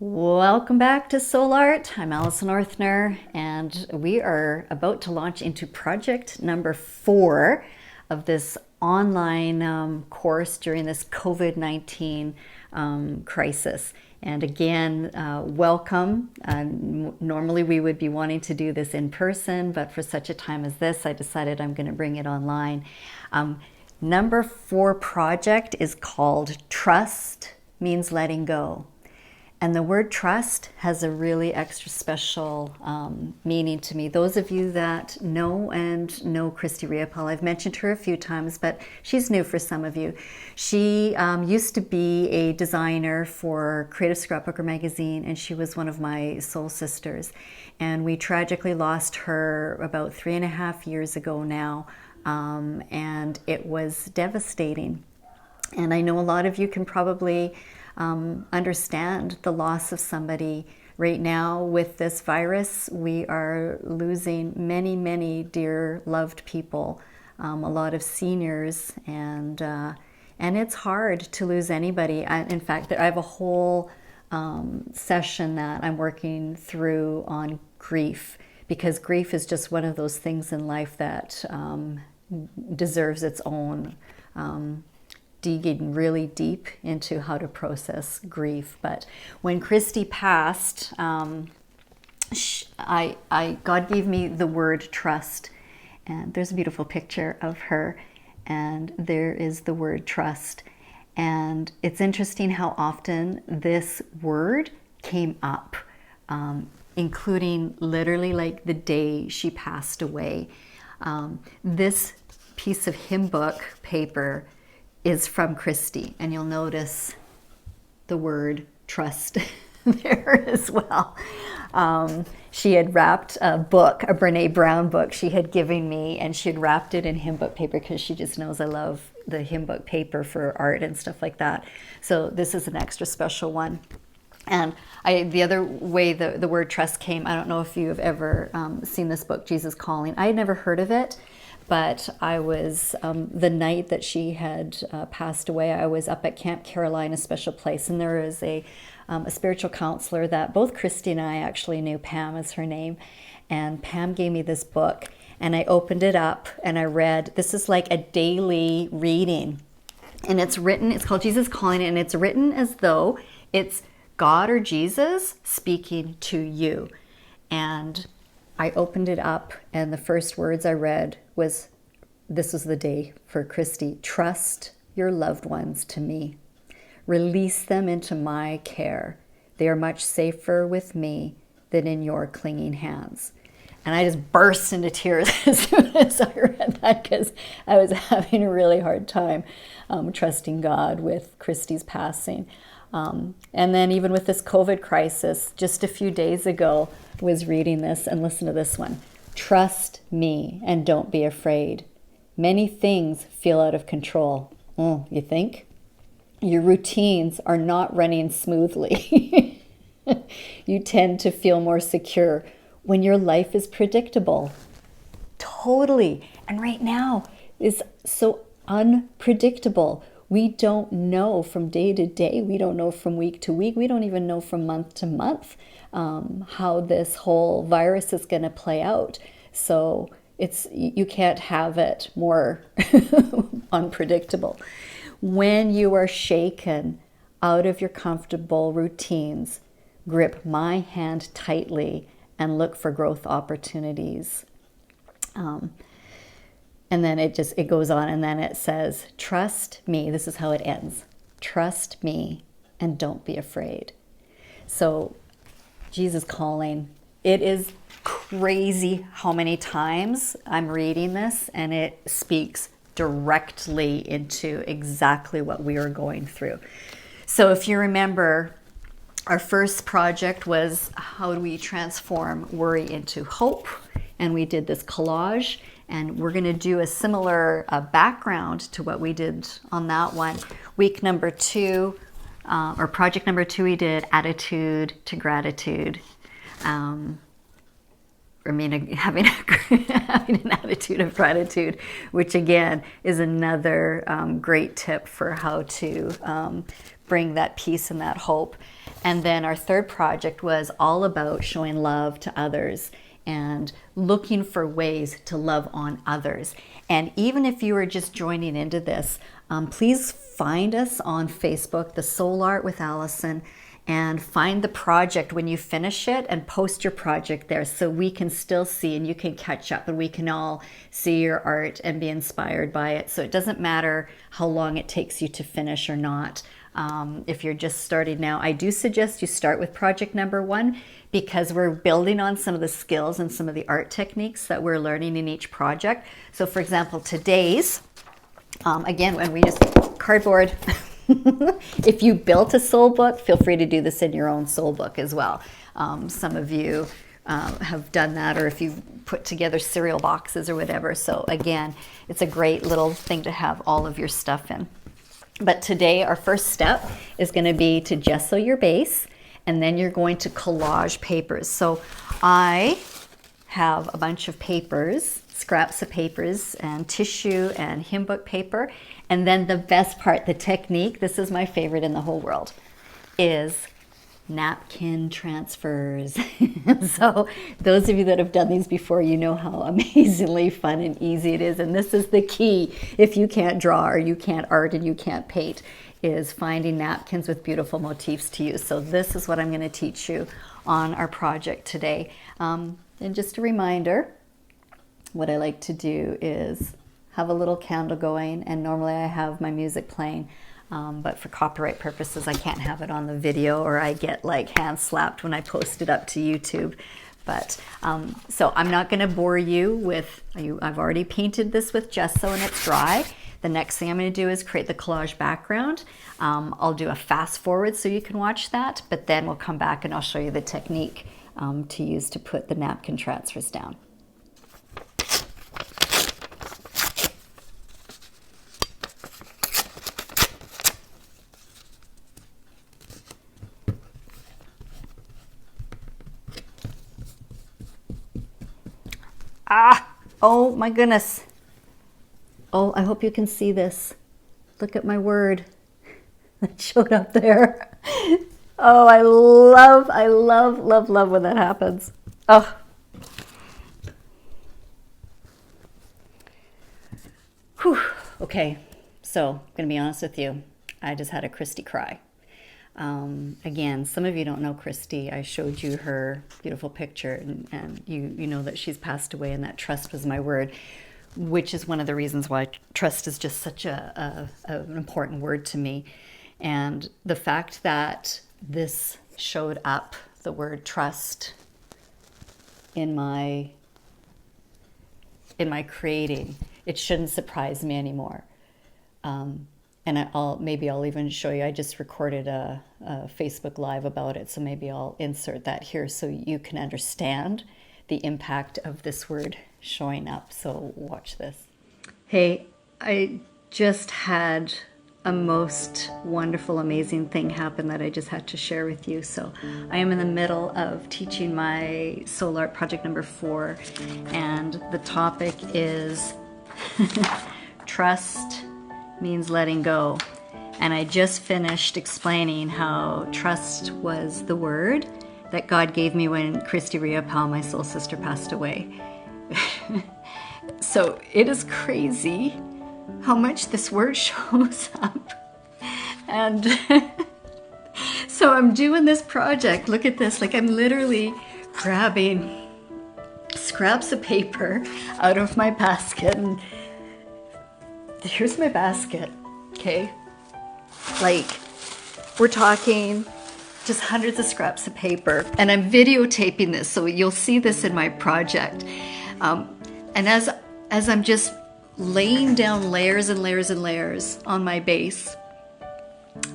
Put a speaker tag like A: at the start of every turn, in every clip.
A: Welcome back to Soul Art. I'm Allison Orthner, and we are about to launch into project number 4 of this online course during this COVID-19 crisis. And again, welcome. Normally we would be wanting to do this in person, but for such a time as this, I decided I'm going to bring it online. Number 4 project is called Trust Means Letting Go. And the word trust has a really extra special meaning to me. Those of you that know Christy Riopel, I've mentioned her a few times, but she's new for some of you. She used to be a designer for Creative Scrapbooker magazine, and she was one of my soul sisters. And we tragically lost her about 3.5 years ago now, and it was devastating. And I know a lot of you can probably understand the loss of somebody. Right now with this virus, we are losing many dear loved people, a lot of seniors, and it's hard to lose anybody. In fact, I have a whole session that I'm working through on grief, because grief is just one of those things in life that deserves its own digging really deep into how to process grief. But when Christy passed, God gave me the word trust, and there's a beautiful picture of her, and there is the word trust. And it's interesting how often this word came up, including literally like the day she passed away. This piece of hymn book paper is from Christy, and you'll notice the word trust there as well. She had wrapped a book, a Brene Brown book she had given me, and she had wrapped it in hymn book paper because she just knows I love the hymn book paper for art and stuff like that. So this is an extra special one. And the other way the word trust came, I don't know if you have ever seen this book, Jesus Calling. I had never heard of it. But I was, the night that she had passed away, I was up at Camp Caroline, a special place, and there is a spiritual counselor that both Christy and I actually knew. Pam is her name, and Pam gave me this book, and I opened it up, and I read, this is like a daily reading, and it's called Jesus Calling, and it's written as though it's God or Jesus speaking to you. And I opened it up, and the first words I read was, this was the day for Christy: trust your loved ones to me. Release them into my care. They are much safer with me than in your clinging hands. And I just burst into tears as soon as I read that, because I was having a really hard time trusting God with Christy's passing. And then even with this COVID crisis, just a few days ago, was reading this, and listen to this one. Trust me and don't be afraid. Many things feel out of control. You think? Your routines are not running smoothly. You tend to feel more secure when your life is predictable. Totally. And right now is so unpredictable. We don't know from day to day. We don't know from week to week. We don't even know from month to month how this whole virus is going to play out. So you can't have it more unpredictable. When you are shaken out of your comfortable routines, grip my hand tightly and look for growth opportunities. And then it goes on, and then it says, trust me. This is how it ends. Trust me and don't be afraid. So Jesus Calling, it is crazy how many times I'm reading this, and it speaks directly into exactly what we are going through. So if you remember, our first project was how do we transform worry into hope, and we did this collage. And we're going to do a similar background to what we did on that one. Week number 2, or project number 2, we did attitude to gratitude. having an attitude of gratitude, which again is another great tip for how to bring that peace and that hope. And then our third project was all about showing love to others and looking for ways to love on others. And even if you are just joining into this, please find us on Facebook, The Soul Art with Allison, and find the project when you finish it and post your project there so we can still see and you can catch up and we can all see your art and be inspired by it. So it doesn't matter how long it takes you to finish or not. If you're just starting now, I do suggest you start with project number 1 because we're building on some of the skills and some of the art techniques that we're learning in each project. So for example, today's, again, when we just cardboard, if you built a soul book, feel free to do this in your own soul book as well. Some of you have done that, or if you've put together cereal boxes or whatever. So again, it's a great little thing to have all of your stuff in. But today our first step is going to be to gesso your base, and then you're going to collage papers. So I have a bunch of papers, scraps of papers and tissue and hymn book paper. And then the best part, the technique, this is my favorite in the whole world, is napkin transfers. So those of you that have done these before, you know how amazingly fun and easy it is. And this is the key if you can't draw or you can't art and you can't paint, is finding napkins with beautiful motifs to use. So this is what I'm going to teach you on our project today. And just a reminder, what I like to do is have a little candle going, and normally I have my music playing. But for copyright purposes, I can't have it on the video or I get like hand slapped when I post it up to YouTube. But so I'm not going to bore you with, I've already painted this with gesso and it's dry. The next thing I'm going to do is create the collage background. I'll do a fast forward so you can watch that, but then we'll come back and I'll show you the technique to use to put the napkin transfers down. Oh my goodness. Oh, I hope you can see this. Look at my word that showed up there. Oh, I love when that happens. Oh. Whew. Okay, so I'm gonna be honest with you. I just had a Christy cry. Again, some of you don't know Christy. I showed you her beautiful picture, and you know that she's passed away, and that trust was my word, which is one of the reasons why trust is just such an important word to me. And the fact that this showed up, the word trust, in my creating, it shouldn't surprise me anymore. And maybe I'll even show you, I just recorded a Facebook Live about it, so maybe I'll insert that here so you can understand the impact of this word showing up. So watch this. Hey, I just had a most wonderful, amazing thing happen that I just had to share with you. So I am in the middle of teaching my soul art project number 4, and the topic is trust means letting go. And I just finished explaining how trust was the word that God gave me when Christy Riopal, my soul sister, passed away. So it is crazy how much this word shows up. And so I'm doing this project. Look at this. Like, I'm literally grabbing scraps of paper out of my basket, and here's my basket, okay? Like, we're talking just hundreds of scraps of paper, and I'm videotaping this, so you'll see this in my project. And as I'm just laying down layers and layers and layers on my base,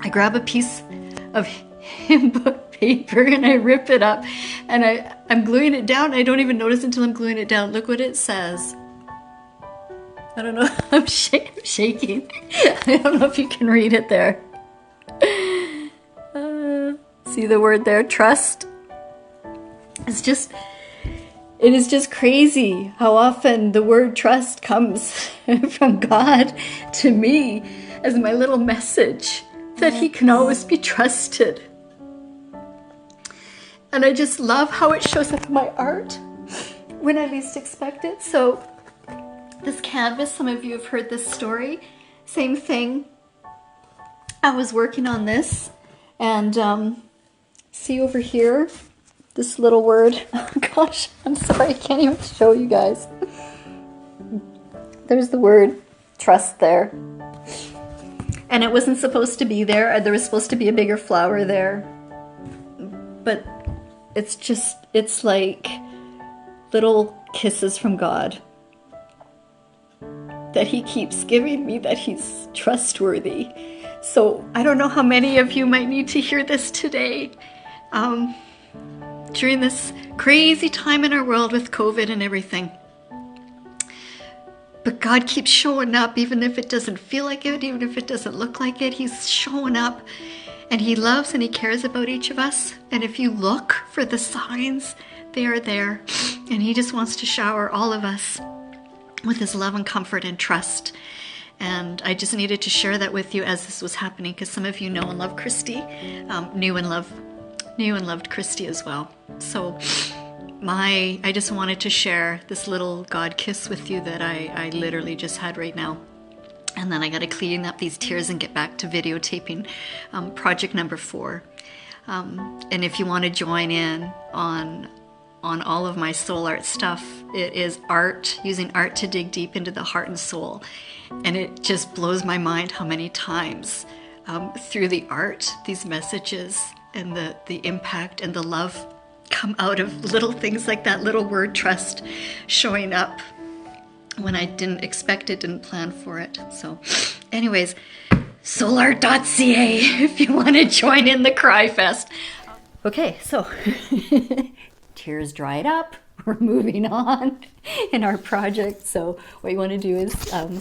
A: I grab a piece of hymn book paper and I rip it up, and I'm gluing it down. I don't even notice until I'm gluing it down. Look what it says. I don't know, I'm shaking. I don't know if you can read it there. See the word there, trust? It's it is just crazy how often the word trust comes from God to me as my little message that He can always be trusted. And I just love how it shows up in my art when I least expect it. So this canvas, some of you have heard this story, same thing. I was working on this, and see over here, this little word. Oh gosh, I'm sorry, I can't even show you guys. There's the word trust there. And it wasn't supposed to be there. There was supposed to be a bigger flower there. But it's like little kisses from God that He keeps giving me, that He's trustworthy. So I don't know how many of you might need to hear this today. During this crazy time in our world with COVID and everything. But God keeps showing up, even if it doesn't feel like it, even if it doesn't look like it. He's showing up, and He loves and He cares about each of us. And if you look for the signs, they are there. And He just wants to shower all of us with His love and comfort and trust. And I just needed to share that with you as this was happening, because some of you know and love Christy, knew and loved Christy as well. So I just wanted to share this little God kiss with you that I literally just had right now. And then I got to clean up these tears and get back to videotaping project number 4. And if you want to join in on all of my soul art stuff, it is art, using art to dig deep into the heart and soul. And it just blows my mind how many times through the art, these messages and the impact and the love come out of little things like that little word trust showing up when I didn't expect it, didn't plan for it. So anyways, soulart.ca if you want to join in the cry fest. Okay, so tears dried up. We're moving on in our project. So what you want to do is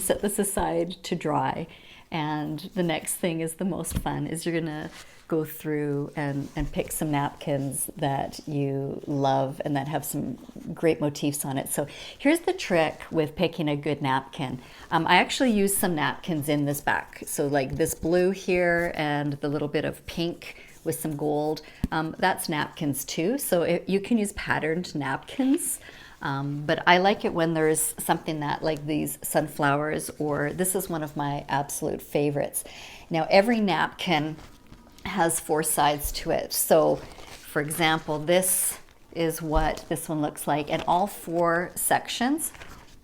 A: set this aside to dry. And the next thing is the most fun, is you're going to go through and pick some napkins that you love and that have some great motifs on it. So here's the trick with picking a good napkin. I actually used some napkins in this back. So like this blue here and the little bit of pink with some gold, that's napkins too. So you can use patterned napkins. But I like it when there's something that, like these sunflowers, or this is one of my absolute favorites. Now every napkin has 4 sides to it. So for example, this is what this one looks like, and all 4 sections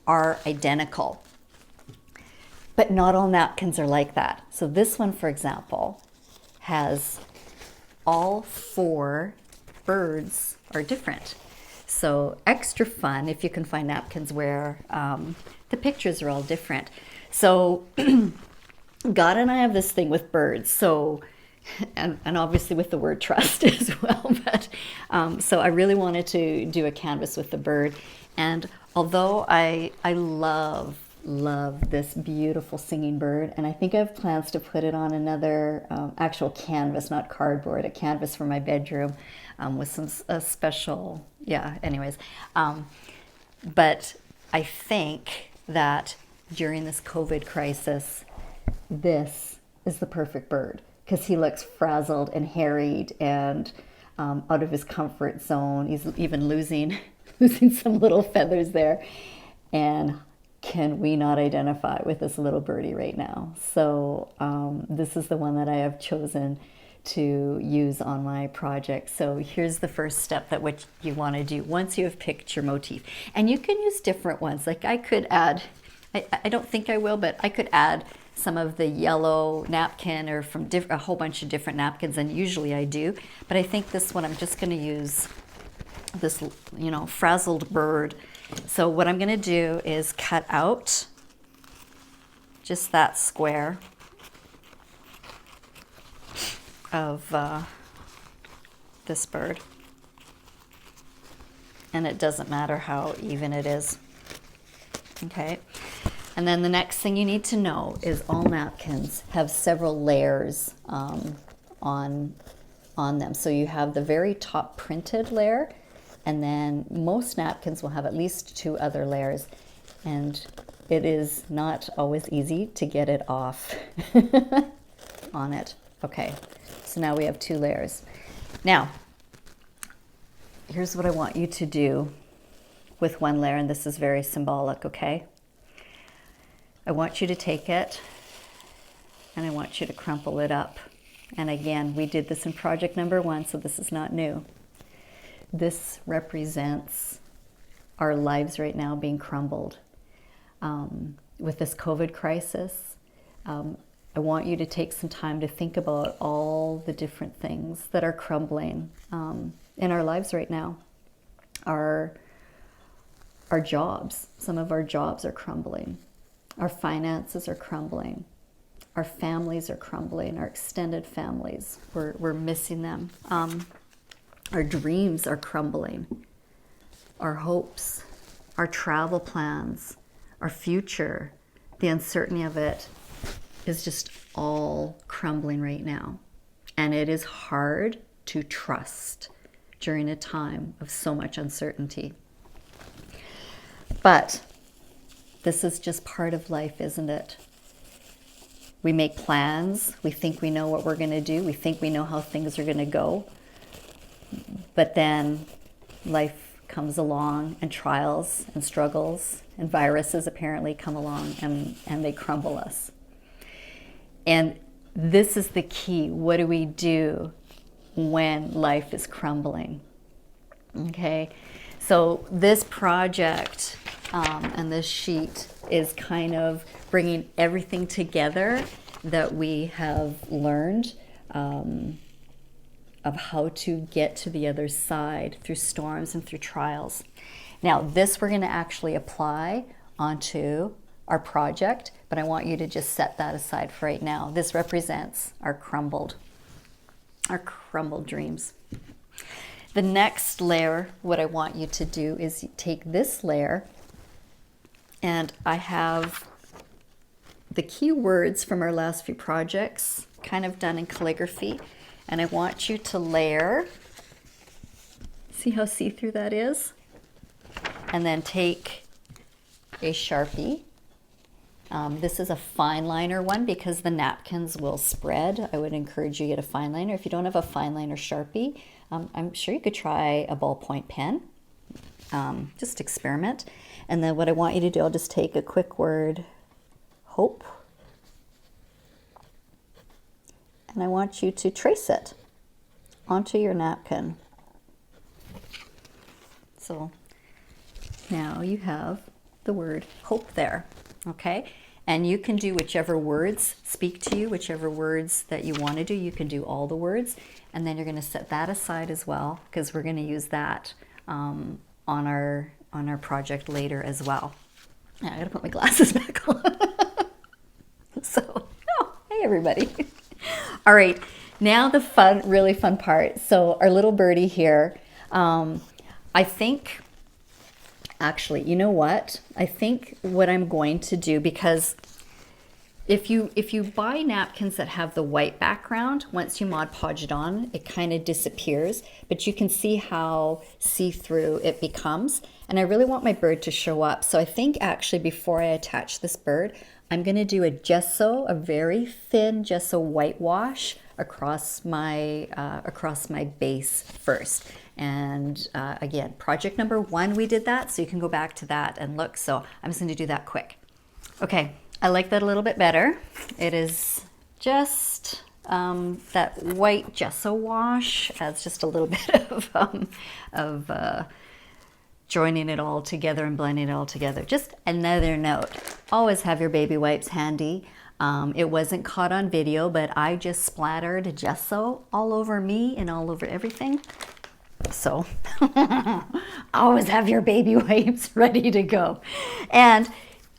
A: are identical. But not all napkins are like that. So this one, for example, has all 4 birds are different. So extra fun if you can find napkins where the pictures are all different. So God and I have this thing with birds. So and obviously with the word trust as well. But so I really wanted to do a canvas with the bird. And although I love this beautiful singing bird, and I think I have plans to put it on another actual canvas, not cardboard, a canvas for my bedroom with some special, anyways. But I think that during this COVID crisis, this is the perfect bird, because he looks frazzled and harried and out of his comfort zone. He's even losing some little feathers there. And can we not identify with this little birdie right now? So this is the one that I have chosen to use on my project. So here's the first step that what you want to do once you have picked your motif. And you can use different ones. Like I could add, I don't think I will, but I could add some of the yellow napkin or from a whole bunch of different napkins, and usually I do. But I think this one I'm just going to use this, frazzled bird. So what I'm going to do is cut out just that square of this bird. And it doesn't matter how even it is. Okay. And then the next thing you need to know is all napkins have several layers on them. So you have the very top printed layer, And then most napkins will have at least 2 other layers, and it is not always easy to get it off on it. Okay, so now we have 2 layers. Now, here's what I want you to do with 1 layer, and this is very symbolic, okay? I want you to take it and I want you to crumple it up. And again, we did this in project number 1, so this is not new. This represents our lives right now being crumbled. With this COVID crisis, I want you to take some time to think about all the different things that are crumbling in our lives right now. Our jobs, some of our jobs are crumbling. Our finances are crumbling. Our families are crumbling. Our extended families, we're missing them. Our dreams are crumbling. Our hopes, our travel plans, our future, the uncertainty of it is just all crumbling right now. And it is hard to trust during a time of so much uncertainty. But this is just part of life, isn't it? We make plans. We think we know what we're going to do. We think we know how things are going to go. But then life comes along, and trials and struggles and viruses apparently come along, and they crumble us. And this is the key. What do we do when life is crumbling? Okay, so this project and this sheet is kind of bringing everything together that we have learned of how to get to the other side through storms and through trials. Now, this we're going to actually apply onto our project, but I want you to just set that aside for right now. This represents our crumbled dreams. The next layer, what I want you to do is take this layer, and I have the key words from our last few projects kind of done in calligraphy, and I want you to layer. See how see-through that is? And then take a Sharpie. This is a fine liner one because the napkins will spread. I would encourage you to get a fine liner. If you don't have a fine liner Sharpie, I'm sure you could try a ballpoint pen. Just experiment. And then what I want you to do, I'll just take a quick word, hope. And I want you to trace it onto your napkin. So now you have the word hope there, okay? And you can do whichever words speak to you, whichever words that you want to do. You can do all the words, and then you're going to set that aside as well, because we're going to use that on our project later as well. Now I got to put my glasses back on. So, hey everybody. All right, now the fun, really fun part. So our little birdie here, I think, actually, you know what? I think what I'm going to do, because if you buy napkins that have the white background, once you Mod Podge it on, it kind of disappears, but you can see how see-through it becomes. And I really want my bird to show up. So I think actually before I attach this bird, I'm going to do a gesso, a very thin gesso whitewash across my base first. And again, project number 1, we did that, so you can go back to that and look. So I'm just going to do that quick. Okay, I like that a little bit better. It is just that white gesso wash adds just a little bit of joining it all together and blending it all together. Just another note, always have your baby wipes handy. It wasn't caught on video, but I just splattered gesso all over me and all over everything. So always have your baby wipes ready to go. And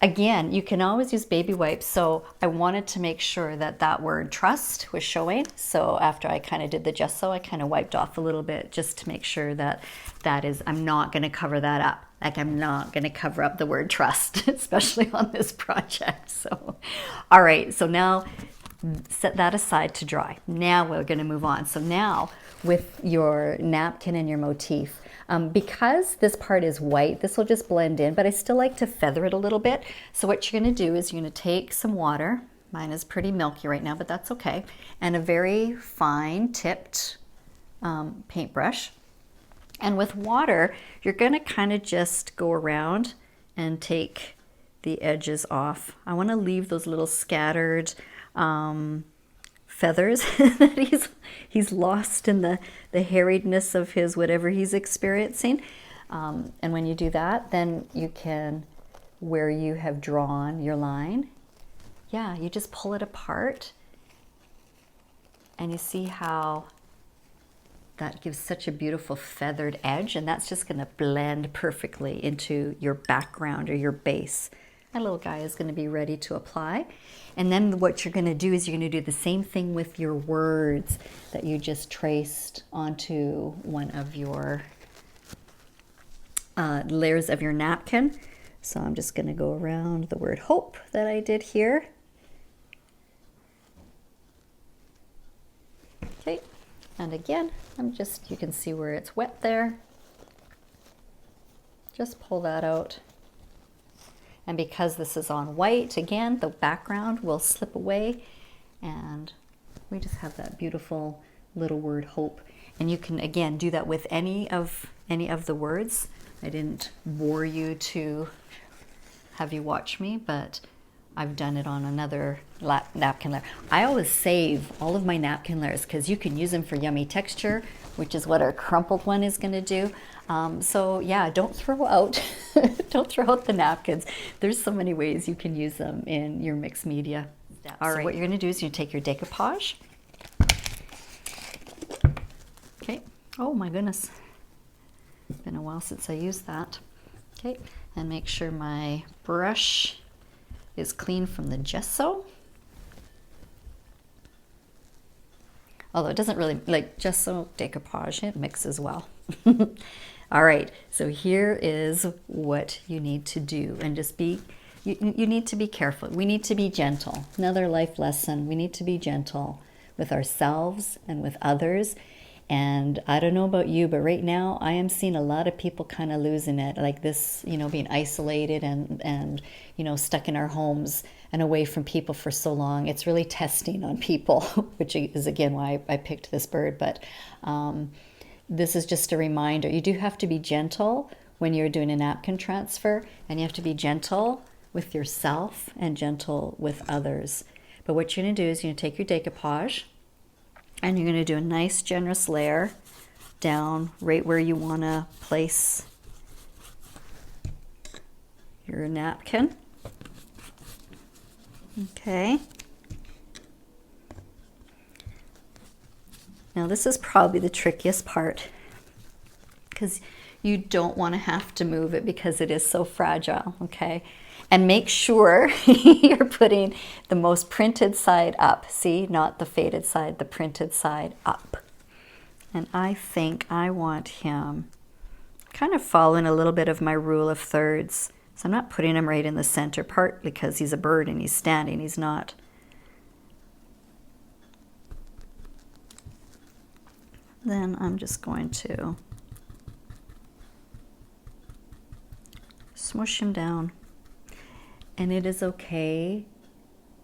A: again, you can always use baby wipes. So I wanted to make sure that that word trust was showing. So after I kind of did the gesso, I kind of wiped off a little bit just to make sure that I'm not going to cover that up. Like, I'm not going to cover up the word trust, especially on this project. So, all right. So now set that aside to dry. Now we're going to move on. So now with your napkin and your motif, because this part is white, this will just blend in, but I still like to feather it a little bit. So what you're going to do is you're going to take some water. Mine is pretty milky right now, but that's okay. And a very fine tipped paintbrush. And with water, you're going to kind of just go around and take the edges off. I want to leave those little scattered feathers that he's lost in the harriedness of his whatever he's experiencing. And when you do that, then you can, where you have drawn your line, yeah, you just pull it apart and you see how that gives such a beautiful feathered edge, and that's just going to blend perfectly into your background or your base. My little guy is going to be ready to apply. And then what you're going to do is you're going to do the same thing with your words that you just traced onto one of your layers of your napkin. So I'm just going to go around the word hope that I did here. Okay. And again, you can see where it's wet there. Just pull that out. And because this is on white, again, the background will slip away. And we just have that beautiful little word hope. And you can, again, do that with any of the words. I didn't bore you to have you watch me, but I've done it on another napkin layer. I always save all of my napkin layers because you can use them for yummy texture, which is what our crumpled one is going to do. So yeah, don't throw out don't throw out the napkins. There's so many ways you can use them in your mixed media. All right, what you're going to do is you take your decoupage. Okay. Oh my goodness. It's been a while since I used that. Okay, and make sure my brush is clean from the gesso. Although it doesn't really, like gesso, decoupage, it mixes well. All right, so here is what you need to do, and just be, you need to be careful. We need to be gentle. Another life lesson, we need to be gentle with ourselves and with others. And I don't know about you, but right now I am seeing a lot of people kind of losing it, like this, you know, being isolated and you know, stuck in our homes and away from people for so long. It's really testing on people, which is again why I picked this bird. But this is just a reminder. You do have to be gentle when you're doing a napkin transfer, and you have to be gentle with yourself and gentle with others. But what you're going to do is you're going to take your decoupage, and you're going to do a nice generous layer down right where you want to place your napkin. Okay. Now this is probably the trickiest part, because you don't want to have to move it because it is so fragile, okay? And make sure you're putting the most printed side up. See, not the faded side, the printed side up. And I think I want him kind of following a little bit of my rule of thirds. So I'm not putting him right in the center part because he's a bird and he's standing, he's not. Then I'm just going to smush him down. And it is okay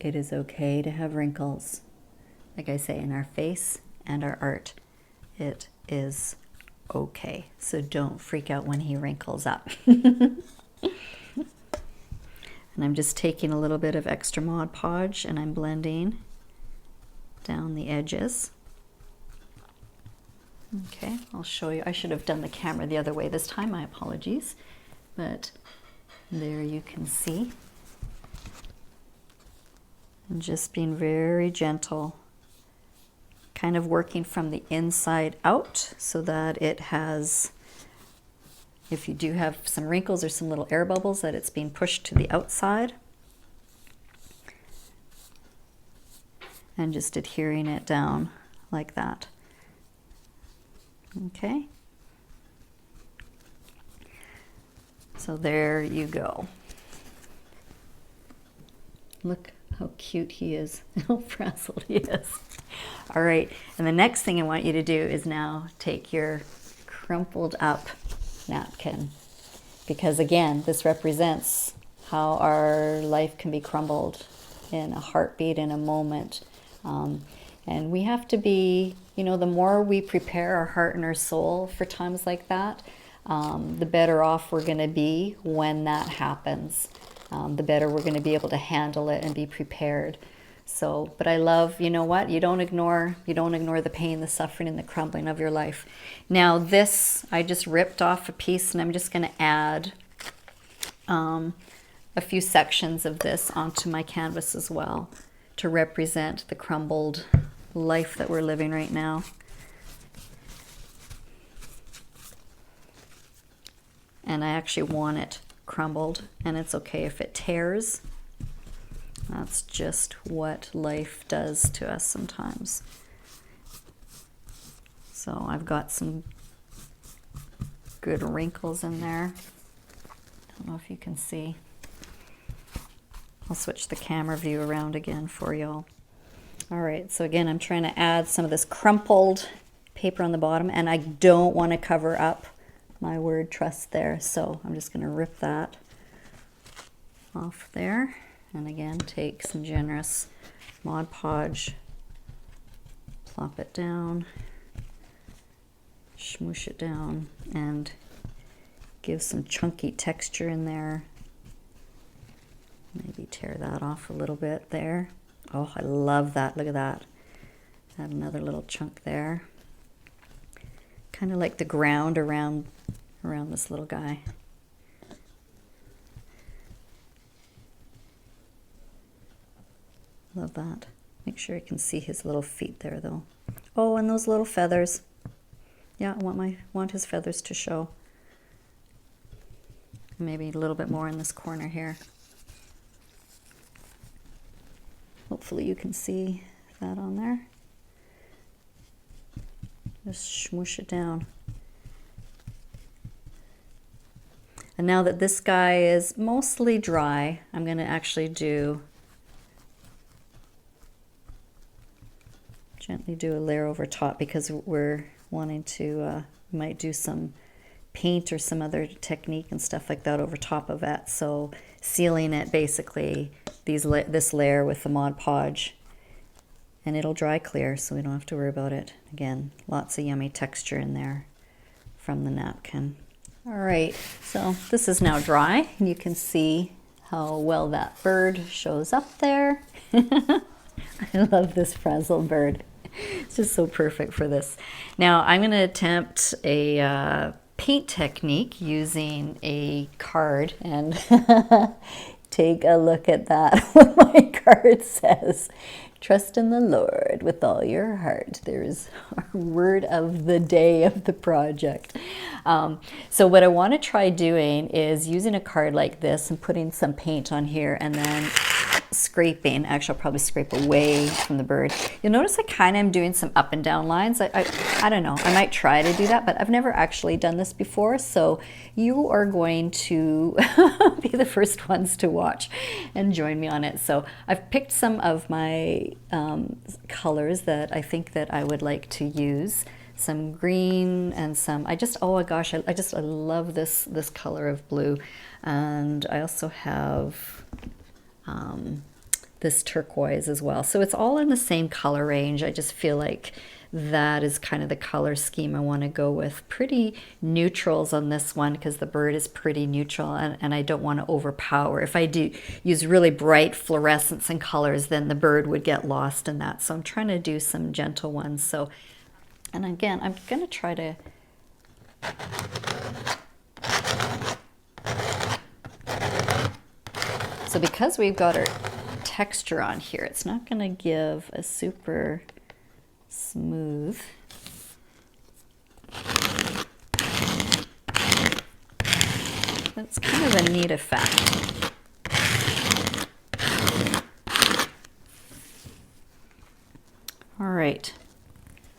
A: to have wrinkles. Like I say, in our face and our art, it is okay. So don't freak out when he wrinkles up. And I'm just taking a little bit of extra Mod Podge and I'm blending down the edges. Okay, I'll show you. I should have done the camera the other way this time, my apologies. But there you can see. And just being very gentle, kind of working from the inside out so that it has, if you do have some wrinkles or some little air bubbles, that it's being pushed to the outside. And just adhering it down like that. Okay. So there you go. Look how cute he is, how frazzled he is. All right, and the next thing I want you to do is now take your crumpled up napkin, because again, this represents how our life can be crumbled in a heartbeat, in a moment. And we have to be, you know, the more we prepare our heart and our soul for times like that, the better off we're going to be when that happens. The better we're going to be able to handle it and be prepared. So, but I love, you know what? You don't ignore the pain, the suffering, and the crumbling of your life. Now this, I just ripped off a piece, and I'm just going to add a few sections of this onto my canvas as well to represent the crumbled life that we're living right now. And I actually want it crumbled, and it's okay if it tears. That's just what life does to us sometimes. So I've got some good wrinkles in there. Don't know if you can see. I'll switch the camera view around again for y'all. All right, so again, I'm trying to add some of this crumpled paper on the bottom, and I don't want to cover up my word trust there, so I'm just going to rip that off there. And again, take some generous Mod Podge, plop it down, smoosh it down, and give some chunky texture in there. Maybe tear that off a little bit there. Oh, I love that. Look at that. Add another little chunk there. Kind of like the ground around this little guy. Love that. Make sure you can see his little feet there though. Oh, and those little feathers. Yeah, I want his feathers to show. Maybe a little bit more in this corner here. Hopefully you can see that on there. Just smoosh it down. And now that this guy is mostly dry, I'm going to actually gently do a layer over top, because we're wanting to, might do some paint or some other technique and stuff like that over top of that. So sealing it basically, this layer with the Mod Podge, and it'll dry clear, so we don't have to worry about it. Again, lots of yummy texture in there from the napkin. All right, so this is now dry, and you can see how well that bird shows up there. I love this frazzled bird. It's just so perfect for this. Now I'm going to attempt a paint technique using a card, and take a look at that. What my card says: trust in the Lord with all your heart. There's our word of the day of the project. So what I want to try doing is using a card like this and putting some paint on here, and then scraping. Actually, I'll probably scrape away from the bird. You'll notice I kind of am doing some up and down lines. I don't know. I might try to do that, but I've never actually done this before. So you are going to be the first ones to watch and join me on it. So I've picked some of my colors that I think that I would like to use. Some green and some, oh my gosh, I love this color of blue. And I also have this turquoise as well. So it's all in the same color range. I just feel like that is kind of the color scheme I want to go with. Pretty neutrals on this one, because the bird is pretty neutral, and I don't want to overpower. If I do use really bright fluorescents and colors, then the bird would get lost in that. So I'm trying to do some gentle ones. So, and again, I'm going to try to so because we've got our texture on here, it's not going to give a super smooth. That's kind of a neat effect. All right.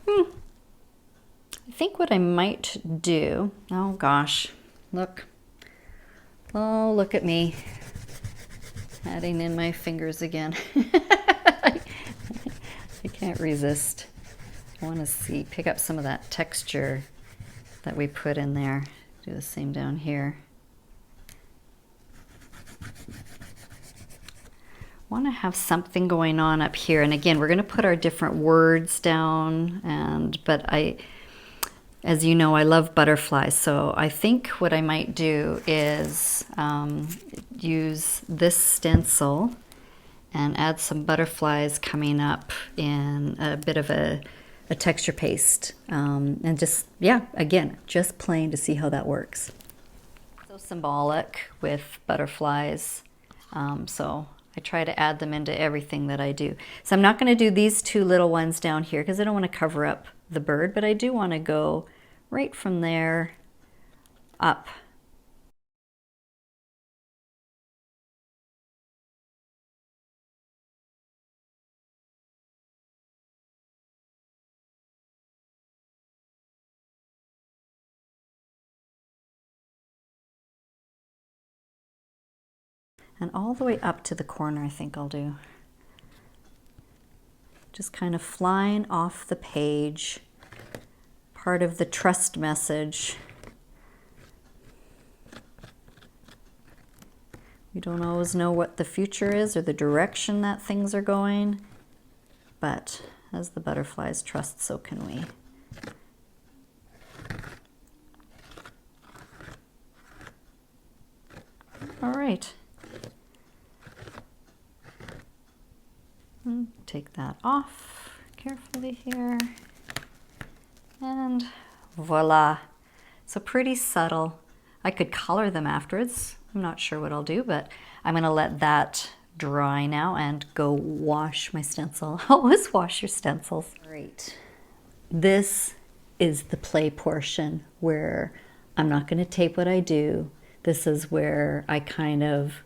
A: I think what I might do, oh gosh, look. Oh, look at me. Adding in my fingers again. I can't resist. I want to pick up some of that texture that we put in there. Do the same down here. Want to have something going on up here, and again we're going to put our different words down, but as you know, I love butterflies, so I think what I might do is use this stencil and add some butterflies coming up in a bit of a texture paste, and just, yeah, again, just plain to see how that works. So symbolic with butterflies, so I try to add them into everything that I do. So I'm not going to do these two little ones down here because I don't want to cover up the bird, but I do want to go right from there up. And all the way up to the corner, I think I'll do. Just kind of flying off the page, part of the trust message. We don't always know what the future is or the direction that things are going, but as the butterflies trust, so can we. All right. Take that off carefully here, and voila. So pretty subtle. I could color them afterwards. I'm not sure what I'll do, but I'm going to let that dry now and go wash my stencil. Always wash your stencils. Great. This is the play portion where I'm not going to tape what I do. This is where I kind of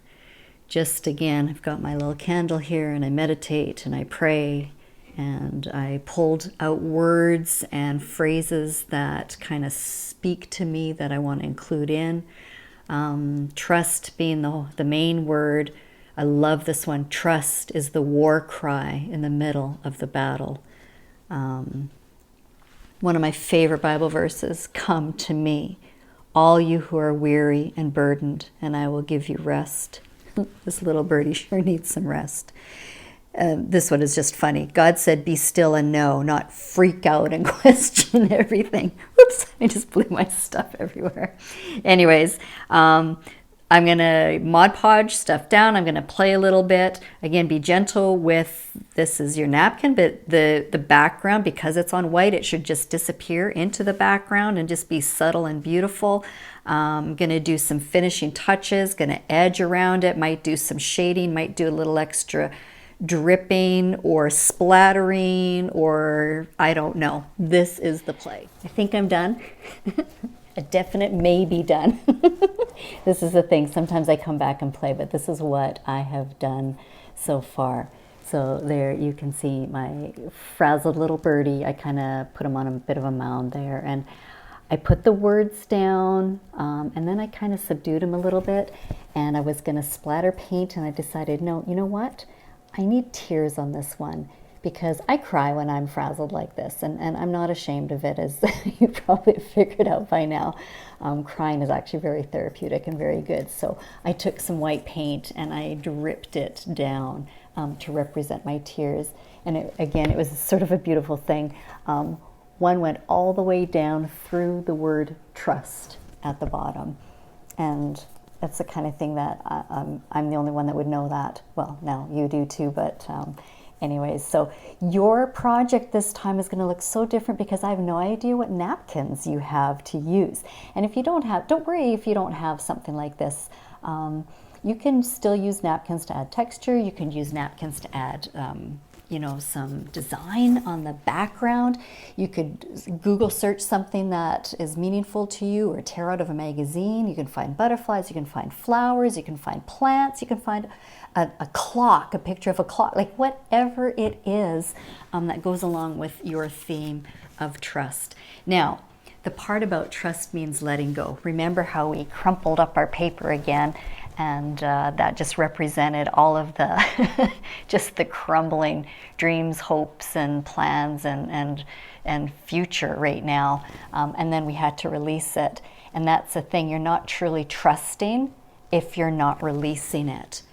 A: just, again, I've got my little candle here and I meditate and I pray, and I pulled out words and phrases that kind of speak to me that I want to include in. Trust being the main word. I love this one. Trust is the war cry in the middle of the battle. One of my favorite Bible verses, come to me, all you who are weary and burdened, and I will give you rest. This little birdie sure needs some rest. This one is just funny. God said, be still and know, not freak out and question everything. Whoops, I just blew my stuff everywhere. Anyways, I'm going to Mod Podge stuff down. I'm going to play a little bit. Again, be gentle with, this is your napkin, but the background, because it's on white, it should just disappear into the background and just be subtle and beautiful. I'm going to do some finishing touches, going to edge around it, might do some shading, might do a little extra dripping or splattering, or I don't know. This is the play. I think I'm done. A definite maybe done. This is the thing. Sometimes I come back and play, but this is what I have done so far. So there you can see my frazzled little birdie. I kind of put him on a bit of a mound there, and I put the words down, and then I kind of subdued him a little bit, and I was going to splatter paint, and I decided, no, you know what? I need tears on this one, because I cry when I'm frazzled like this, and I'm not ashamed of it, as you probably have figured out by now. Crying is actually very therapeutic and very good. So I took some white paint and I dripped it down to represent my tears. And again, it was sort of a beautiful thing. One went all the way down through the word trust at the bottom. And that's the kind of thing that I'm the only one that would know that. Well, now you do too, but anyways, so your project this time is going to look so different because I have no idea what napkins you have to use. And if you don't have, don't worry if you don't have something like this. You can still use napkins to add texture. You can use napkins to add you know, some design on the background. You could Google search something that is meaningful to you, or tear out of a magazine. You can find butterflies, you can find flowers, you can find plants, you can find a clock, a picture of a clock, like whatever it is that goes along with your theme of trust. Now, the part about trust means letting go. Remember how we crumpled up our paper again And that just represented all of the just the crumbling dreams, hopes, and plans, and future right now. And then we had to release it. And that's the thing, you're not truly trusting if you're not releasing it.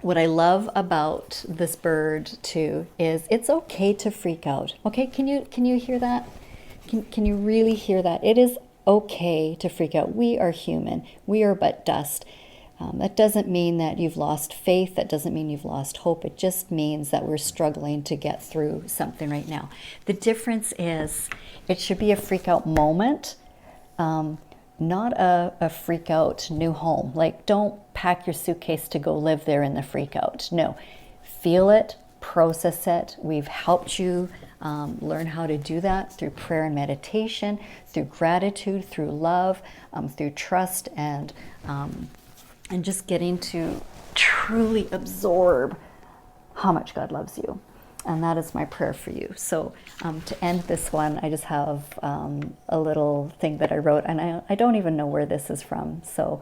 A: What I love about this bird too is it's okay to freak out. Okay, can you hear that? Can you really hear that? It is okay to freak out. We are human. We are but dust. That doesn't mean that you've lost faith. That doesn't mean you've lost hope. It just means that we're struggling to get through something right now. The difference is it should be a freak out moment, not a freak out new home. Like, don't pack your suitcase to go live there in the freak out. No, feel it, process it. We've helped you learn how to do that through prayer and meditation, through gratitude, through love, through trust, and just getting to truly absorb how much God loves you. And that is my prayer for you. So to end this one, I just have a little thing that I wrote, and I don't even know where this is from. So,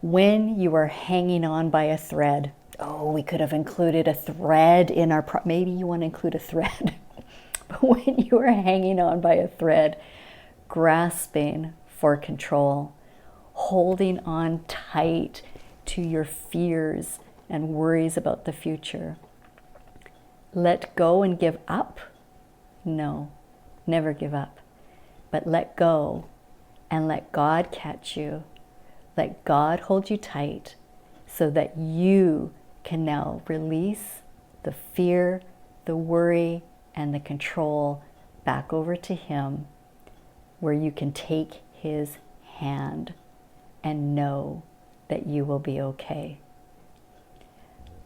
A: when you are hanging on by a thread, oh, we could have included a thread in our, maybe you want to include a thread. But when you are hanging on by a thread, grasping for control, holding on tight to your fears and worries about the future, let go and give up? No, never give up. But let go and let God catch you. Let God hold you tight so that you can now release the fear, the worry, and the control back over to Him, where you can take His hand and know that you will be okay.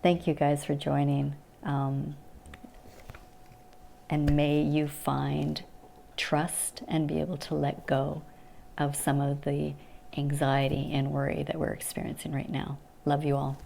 A: Thank you guys for joining. And may you find trust and be able to let go of some of the anxiety and worry that we're experiencing right now. Love you all.